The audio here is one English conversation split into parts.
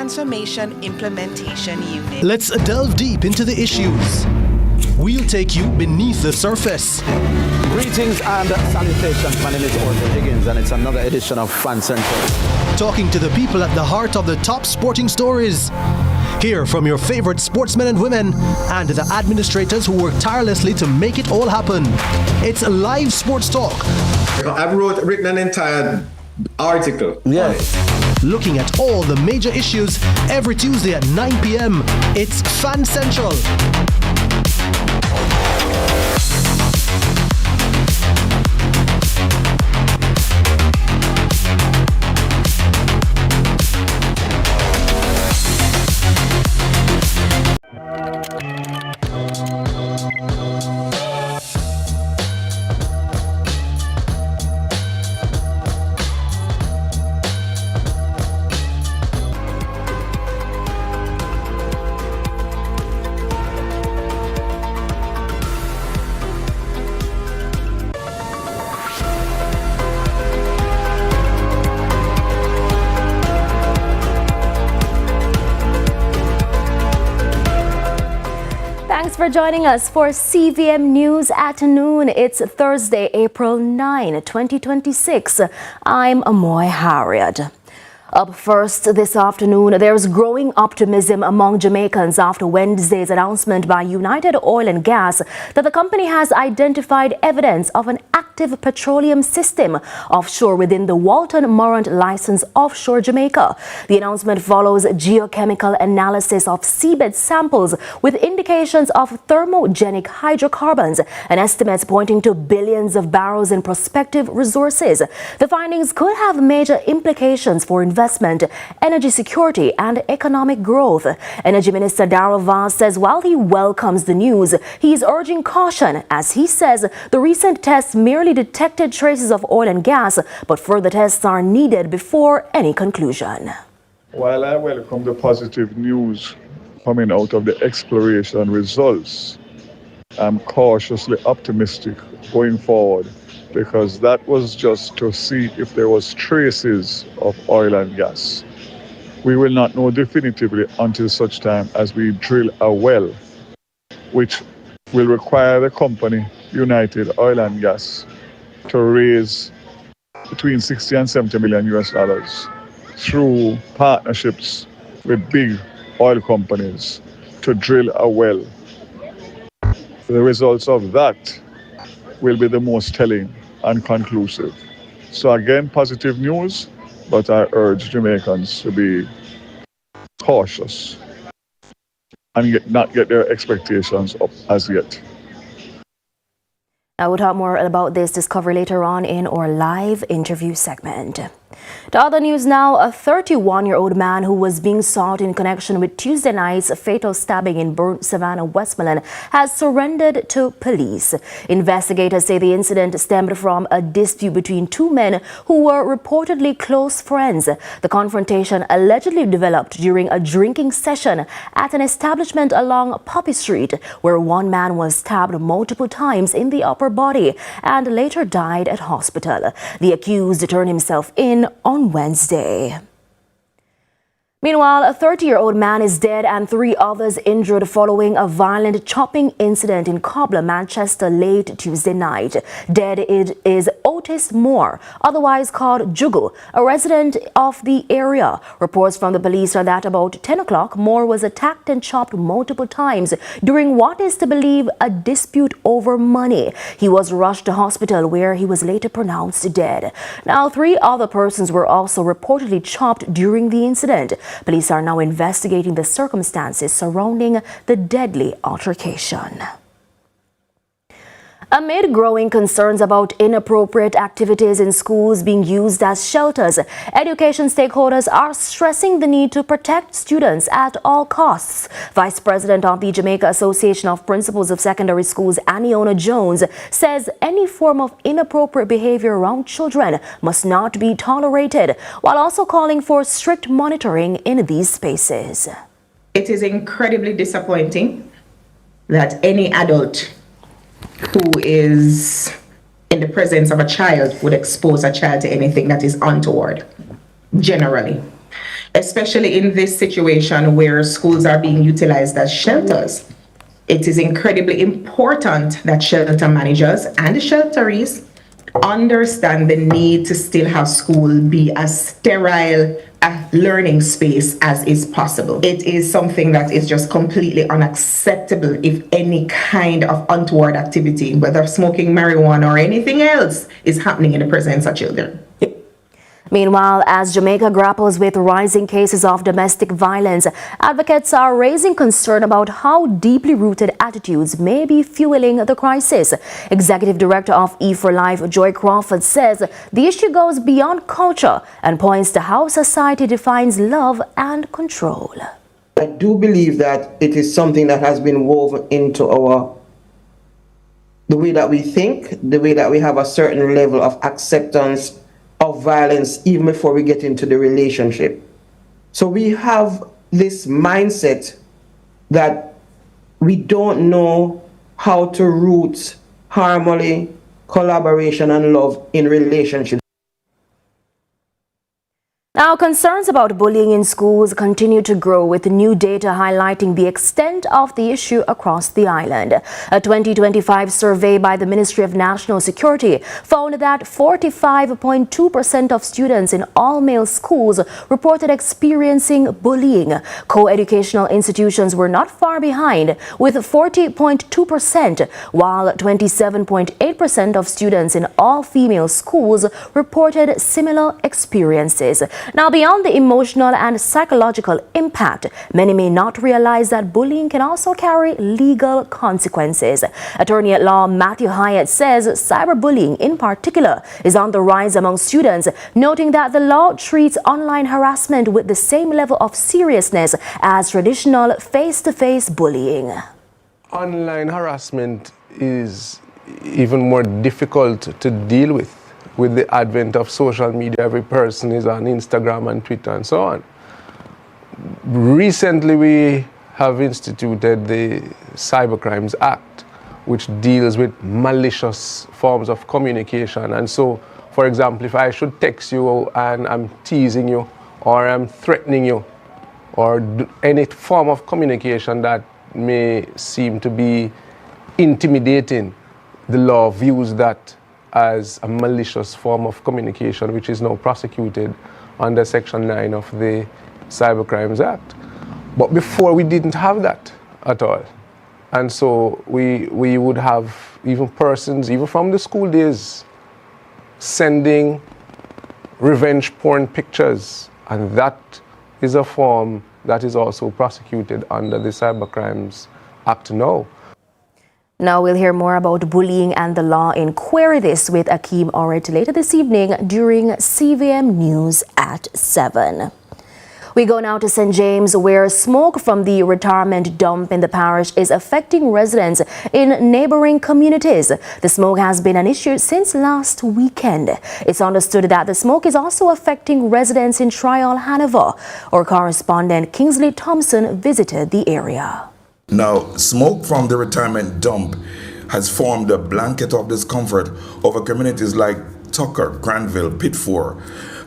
Transformation Implementation Unit. Let's delve deep into the issues. We'll take you beneath the surface. Greetings and salutations. My name is Orville Higgins and it's another edition of Fan Central. Talking to the people at the heart of the top sporting stories. Hear from your favorite sportsmen and women and the administrators who work tirelessly to make it all happen. It's live sports talk. I've written an entire article. Yes. Looking at all the major issues every Tuesday at 9 p.m. It's Fan Central. Thanks for joining us for CVM News at noon. It's Thursday, April 9, 2026. I'm Amoy Harriet. Up first this afternoon, there's growing optimism among Jamaicans after Wednesday's announcement by United Oil and Gas that the company has identified evidence of an active petroleum system offshore within the Walton Morant licensed offshore Jamaica. The announcement follows geochemical analysis of seabed samples with indications of thermogenic hydrocarbons and estimates pointing to billions of barrels in prospective resources. The findings could have major implications for investment, energy security and economic growth. Energy Minister Darrell Vaz says while he welcomes the news, he is urging caution as he says the recent tests merely detected traces of oil and gas, but further tests are needed before any conclusion. While I welcome the positive news coming out of the exploration results, I'm cautiously optimistic going forward, because that was just to see if there was traces of oil and gas. We will not know definitively until such time as we drill a well, which will require the company, United Oil and Gas, to raise between 60 and 70 million US dollars through partnerships with big oil companies to drill a well. The results of that will be the most telling and conclusive. So again, positive news, but I urge Jamaicans to be cautious and not get their expectations up as yet. I will talk more about this discovery later on in our live interview segment. To other news now, a 31-year-old man who was being sought in connection with Tuesday night's fatal stabbing in Burnt Savannah, Westmoreland, has surrendered to police. Investigators say the incident stemmed from a dispute between two men who were reportedly close friends. The confrontation allegedly developed during a drinking session at an establishment along Poppy Street, where one man was stabbed multiple times in the upper body and later died at hospital. The accused turned himself in on Wednesday. Meanwhile, a 30-year-old man is dead and 3 others injured following a violent chopping incident in Cobbler, Manchester late Tuesday night. Dead is Otis Moore, otherwise called Jugu, a resident of the area. Reports from the police are that about 10 o'clock, Moore was attacked and chopped multiple times during what is to believe a dispute over money. He was rushed to hospital where he was later pronounced dead. Now, 3 other persons were also reportedly chopped during the incident. Police are now investigating the circumstances surrounding the deadly altercation. Amid growing concerns about inappropriate activities in schools being used as shelters, education stakeholders are stressing the need to protect students at all costs. Vice President of the Jamaica Association of Principals of Secondary Schools, Aniona Jones, says any form of inappropriate behavior around children must not be tolerated, while also calling for strict monitoring in these spaces. It is incredibly disappointing that any adult who is in the presence of a child would expose a child to anything that is untoward, generally. especially in this situation where schools are being utilized as shelters. It is incredibly important that shelter managers and shelteries understand the need to still have school be as sterile a learning space as is possible. It is something that is just completely unacceptable if any kind of untoward activity, whether smoking marijuana or anything else, is happening in the presence of children. Meanwhile, as Jamaica grapples with rising cases of domestic violence, advocates are raising concern about how deeply rooted attitudes may be fueling the crisis. Executive Director of E4Life, Joy Crawford, says the issue goes beyond culture and points to how society defines love and control. I do believe that it is something that has been woven into the way that we think, the way that we have a certain level of acceptance of violence even before we get into the relationship. So we have this mindset that we don't know how to root harmony, collaboration, and love in relationships. Now, concerns about bullying in schools continue to grow, with new data highlighting the extent of the issue across the island. A 2025 survey by the Ministry of National Security found that 45.2% of students in all male schools reported experiencing bullying. Co-educational institutions were not far behind, with 40.2%, while 27.8% of students in all female schools reported similar experiences. Now, beyond the emotional and psychological impact, many may not realize that bullying can also carry legal consequences. Attorney-at-law Matthew Hyatt says cyberbullying in particular is on the rise among students, noting that the law treats online harassment with the same level of seriousness as traditional face-to-face bullying. Online harassment is even more difficult to deal with the advent of social media. Every person is on Instagram and Twitter and so on. Recently, we have instituted the Cybercrimes Act, which deals with malicious forms of communication. And so, for example, if I should text you and I'm teasing you, or I'm threatening you, or any form of communication that may seem to be intimidating, the law views that as a malicious form of communication, which is now prosecuted under Section 9 of the Cybercrimes Act. But before, we didn't have that at all. And so we would have even persons, even from the school days, sending revenge porn pictures. And that is a form that is also prosecuted under the Cybercrimes Act now. Now we'll hear more about bullying and the law in Query This with Akeem Orit later this evening during CVM News at 7. We go now to St. James, where smoke from the retirement dump in the parish is affecting residents in neighboring communities. The smoke has been an issue since last weekend. It's understood that the smoke is also affecting residents in Trial, Hanover. Our correspondent Kingsley Thompson visited the area. Now, smoke from the retirement dump has formed a blanket of discomfort over communities like Tucker, Granville, Pitford,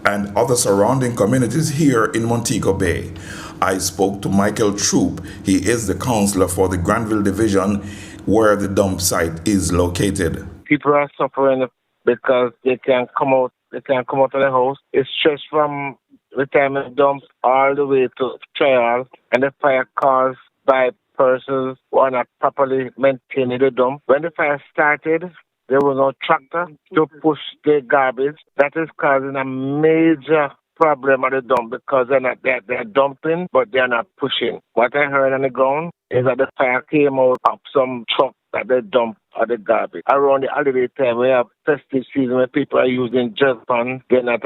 and other surrounding communities here in Montego Bay. I spoke to Michael Troop. He is the councillor for the Granville division where the dump site is located. People are suffering because they can't come out of the house. It's stretched from retirement dump all the way to Trial, and the fire caused by persons who are not properly maintaining the dump. When the fire started, there was no tractor to push the garbage. That is causing a major problem at the dump because they're dumping, but they're not pushing. What I heard on the ground is that the fire came out of some truck that they dump at the garbage. Around the holiday time, we have festive season where people are using jerrycans. They're not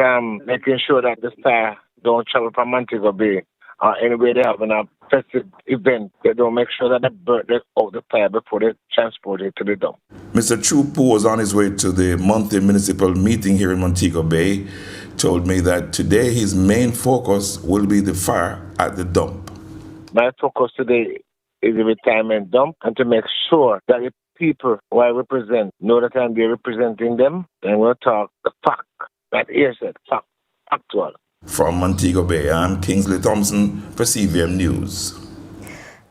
making sure that the fire don't travel from Montego Bay. Anyway, they have a festive event. They don't make sure that they burn out the fire before they transport it to the dump. Mr. Troop, who was on his way to the monthly municipal meeting here in Montego Bay, told me that today his main focus will be the fire at the dump. My focus today is the retirement dump and to make sure that the people who I represent know that I'm there representing them. And we'll talk the fact, that here said, fact, actual. From Montego Bay, I'm Kingsley Thompson for CVM News.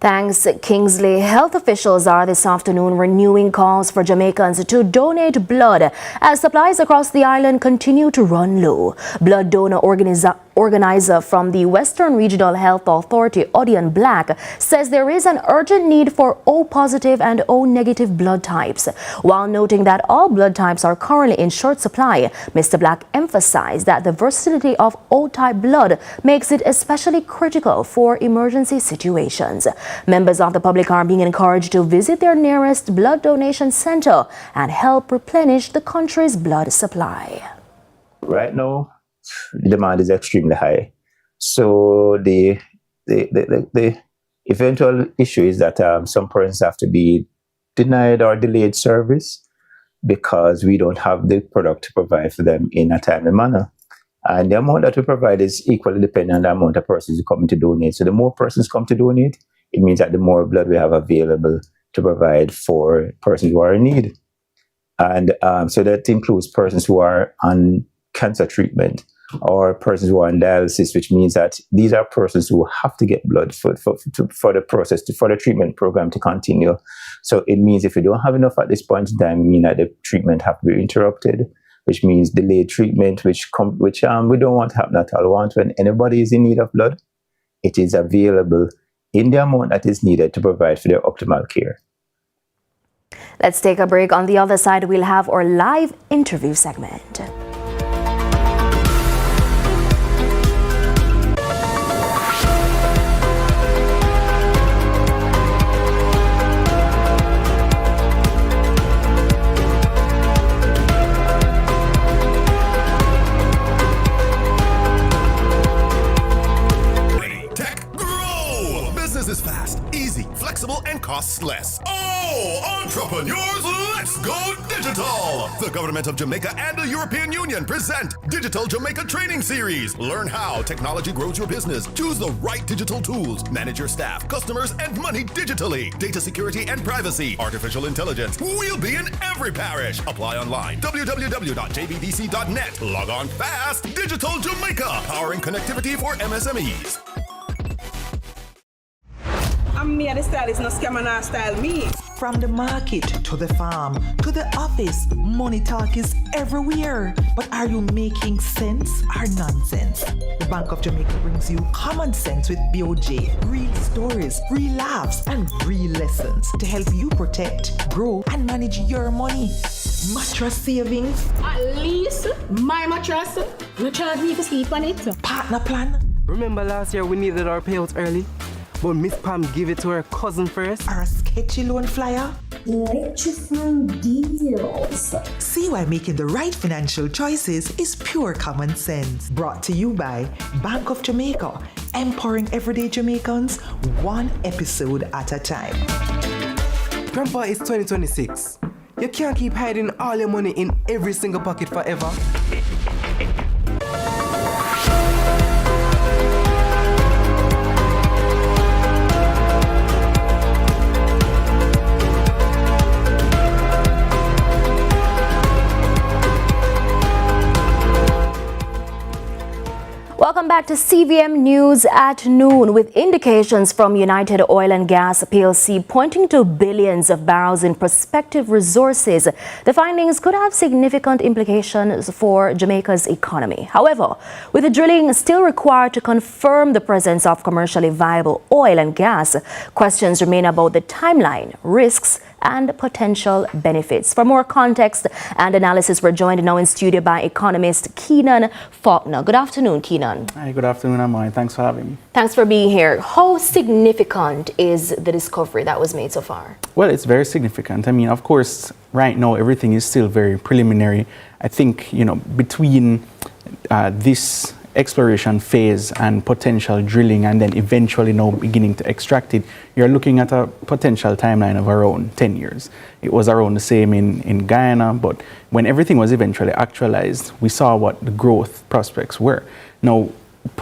Thanks, Kingsley. Health officials are this afternoon renewing calls for Jamaicans to donate blood as supplies across the island continue to run low. Blood donor organizer from the Western Regional Health Authority, Odion Black, says there is an urgent need for O positive and O negative blood types. While noting that all blood types are currently in short supply, Mr. Black emphasized that the versatility of O type blood makes it especially critical for emergency situations. Members of the public are being encouraged to visit their nearest blood donation center and help replenish the country's blood supply. Right now, demand is extremely high. So the eventual issue is that some persons have to be denied or delayed service because we don't have the product to provide for them in a timely manner. And the amount that we provide is equally dependent on the amount of persons who come to donate. So the more persons come to donate, it means that the more blood we have available to provide for persons who are in need. And so that includes persons who are on cancer treatment or persons who are on dialysis, which means that these are persons who have to get blood for the process, for the treatment program to continue. So it means if we don't have enough at this point in time, it means that the treatment have to be interrupted, which means delayed treatment, which we don't want to happen at all. We want when anybody is in need of blood, it is available in the amount that is needed to provide for their optimal care. Let's take a break. On the other side, we'll have our live interview segment. And costs less. Oh, entrepreneurs, let's go digital! The government of Jamaica and the European Union present Digital Jamaica Training Series. Learn how technology grows your business. Choose the right digital tools. Manage your staff, customers, and money digitally. Data security and privacy. Artificial intelligence. We'll be in every parish. Apply online. www.jbdc.net. Log on fast. Digital Jamaica. Powering connectivity for MSMEs. I'm me, the stylist, no scam and style me. From the market to the farm to the office, money talk is everywhere. But are you making sense or nonsense? The Bank of Jamaica brings you common sense with BOJ. Real stories, real laughs, and real lessons to help you protect, grow, and manage your money. Mattress savings. At least my mattress. You charge me to sleep on it. Partner plan. Remember last year we needed our payouts early? But Miss Pam gave it to her cousin first. Or a sketchy loan flyer. Electrifying deals. See why making the right financial choices is pure common sense. Brought to you by Bank of Jamaica, empowering everyday Jamaicans one episode at a time. Grandpa, it's 2026. You can't keep hiding all your money in every single pocket forever. Welcome back to CVM News at noon. With indications from United Oil and Gas PLC pointing to billions of barrels in prospective resources, the findings could have significant implications for Jamaica's economy. However, with the drilling still required to confirm the presence of commercially viable oil and gas, questions remain about the timeline, risks, and potential benefits. For more context and analysis, we're joined now in studio by economist Keenan Faulkner. Good afternoon, Keenan. Hi, good afternoon, Amoy. Thanks for having me. Thanks for being here. How significant is the discovery that was made so far? Well, it's very significant. I mean, of course, right now, everything is still very preliminary. I think, between this exploration phase and potential drilling and then eventually now beginning to extract it, you're looking at a potential timeline of around 10 years. It was around the same in Guyana, but when everything was eventually actualized, we saw what the growth prospects were. Now,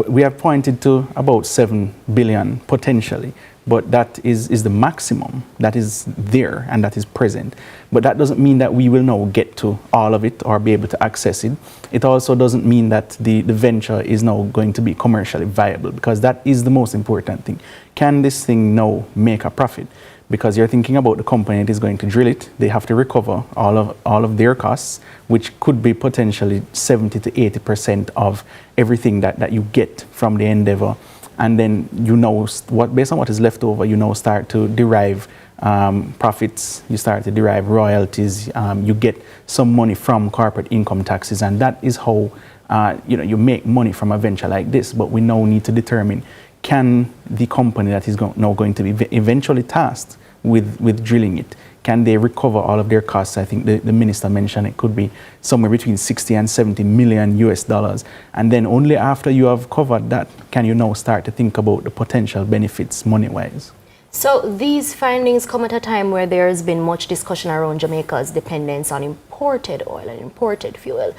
we have pointed to about 7 billion potentially, but that is the maximum that is there and that is present. But that doesn't mean that we will now get to all of it or be able to access it. It also doesn't mean that the venture is now going to be commercially viable, because that is the most important thing. Can this thing now make a profit? Because you're thinking about the company that is going to drill it, they have to recover all of their costs, which could be potentially 70 to 80% of everything that you get from the endeavor. And then based on what is left over, start to derive profits, you start to derive royalties, you get some money from corporate income taxes, and that is how you make money from a venture like this. But we now need to determine, can the company that is now going to be eventually tasked with drilling it, can they recover all of their costs? I think the minister mentioned it could be somewhere between 60 and 70 million US dollars. And then only after you have covered that, can you now start to think about the potential benefits money-wise. So these findings come at a time where there's been much discussion around Jamaica's dependence on imported oil and imported fuel.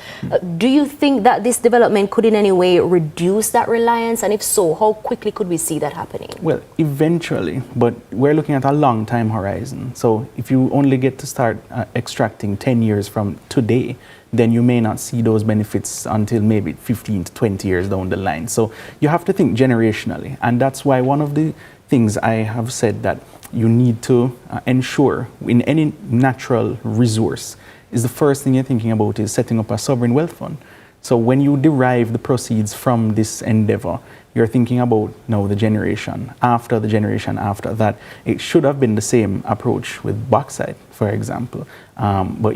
Do you think that this development could in any way reduce that reliance? And if so, how quickly could we see that happening? Well, eventually, but we're looking at a long time horizon. So if you only get to start extracting 10 years from today, then you may not see those benefits until maybe 15 to 20 years down the line. So you have to think generationally. And that's why one of the things I have said that you need to ensure in any natural resource is the first thing you're thinking about is setting up a sovereign wealth fund. So when you derive the proceeds from this endeavor, you're thinking about now the generation after that. It should have been the same approach with bauxite, for example. But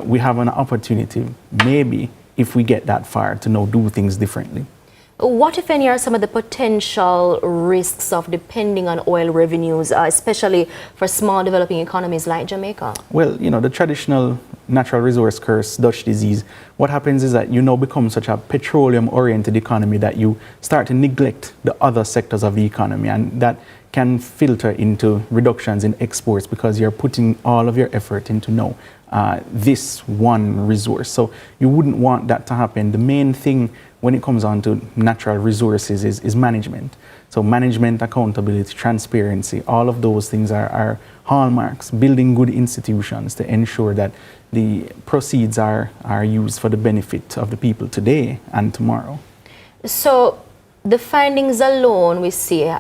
we have an opportunity, maybe if we get that far, to now do things differently. What, if any, are some of the potential risks of depending on oil revenues, especially for small developing economies like Jamaica? Well, the traditional natural resource curse, Dutch disease, what happens is that you now become such a petroleum-oriented economy that you start to neglect the other sectors of the economy, and that can filter into reductions in exports because you're putting all of your effort into this one resource. So you wouldn't want that to happen. The main thing when it comes on to natural resources is management. So management, accountability, transparency, all of those things are hallmarks. Building good institutions to ensure that the proceeds are used for the benefit of the people today and tomorrow. So the findings alone, we see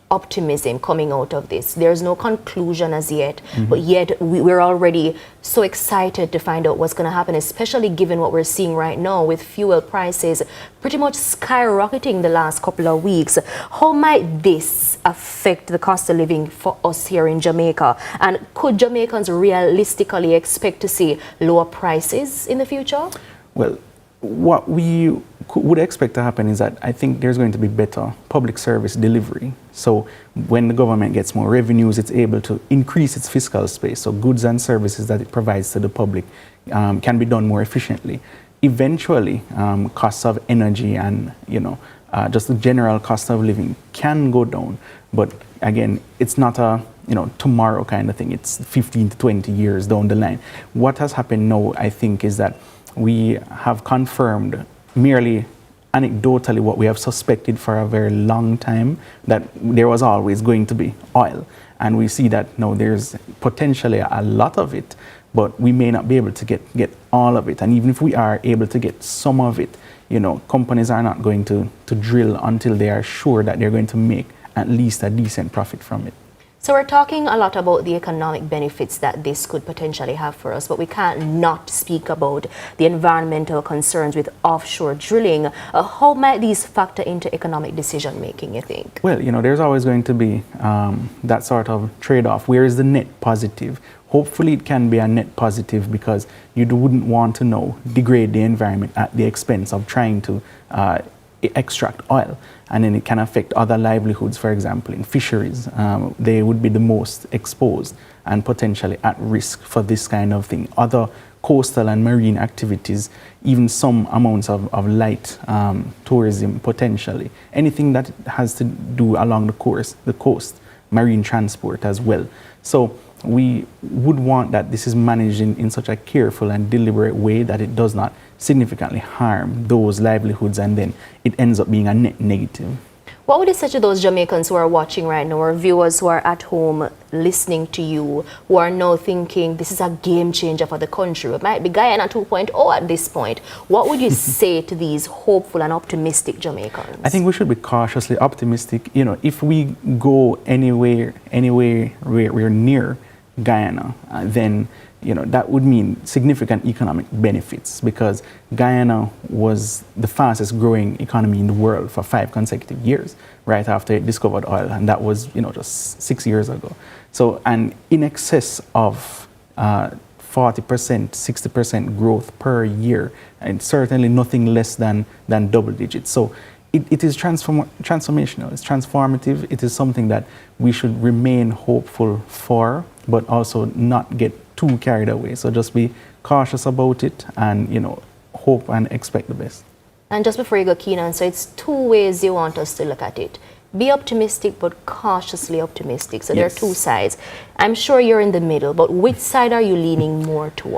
optimism coming out of this. There's no conclusion as yet, but yet we're already so excited to find out what's going to happen, especially given what we're seeing right now with fuel prices pretty much skyrocketing the last couple of weeks. How might this affect the cost of living for us here in Jamaica? And could Jamaicans realistically expect to see lower prices in the future? Well, what we would expect to happen is that I think there's going to be better public service delivery. So when the government gets more revenues, it's able to increase its fiscal space. So goods and services that it provides to the public can be done more efficiently. Eventually, costs of energy and just the general cost of living can go down. But again, it's not a tomorrow kind of thing. It's 15 to 20 years down the line. What has happened now, I think, is that we have confirmed merely anecdotally what we have suspected for a very long time, that there was always going to be oil. And we see that now there's potentially a lot of it, but we may not be able to get all of it. And even if we are able to get some of it, companies are not going to drill until they are sure that they're going to make at least a decent profit from it. So we're talking a lot about the economic benefits that this could potentially have for us, but we can't not speak about the environmental concerns with offshore drilling. How might these factor into economic decision making, you think? Well, there's always going to be that sort of trade-off. Where is the net positive? Hopefully it can be a net positive, because you wouldn't want to degrade the environment at the expense of trying to extract oil, and then it can affect other livelihoods. For example, in fisheries, they would be the most exposed and potentially at risk for this kind of thing. Other coastal and marine activities, even some amounts of light tourism potentially. Anything that has to do along the coast, marine transport as well. So we would want that this is managed in such a careful and deliberate way that it does not significantly harm those livelihoods, and then it ends up being a net negative. What would you say to those Jamaicans who are watching right now, or viewers who are at home listening to you, who are now thinking this is a game changer for the country? It might be Guyana 2.0 at this point. What would you say to these hopeful and optimistic Jamaicans? I think we should be cautiously optimistic. You know, if we go anywhere we're near Guyana, then that would mean significant economic benefits, because Guyana was the fastest growing economy in the world for 5 consecutive years, right after it discovered oil, and that was just 6 years ago. So, and in excess of 40%, 60% growth per year, and certainly nothing less than double digits. So it is transformational, it's transformative. It is something that we should remain hopeful for, but also not get too carried away. So just be cautious about it and, hope and expect the best. And just before you go, Keenan, so it's 2 ways you want us to look at it. Be optimistic, but cautiously optimistic. So there are 2 sides. I'm sure you're in the middle, but which side are you leaning more towards?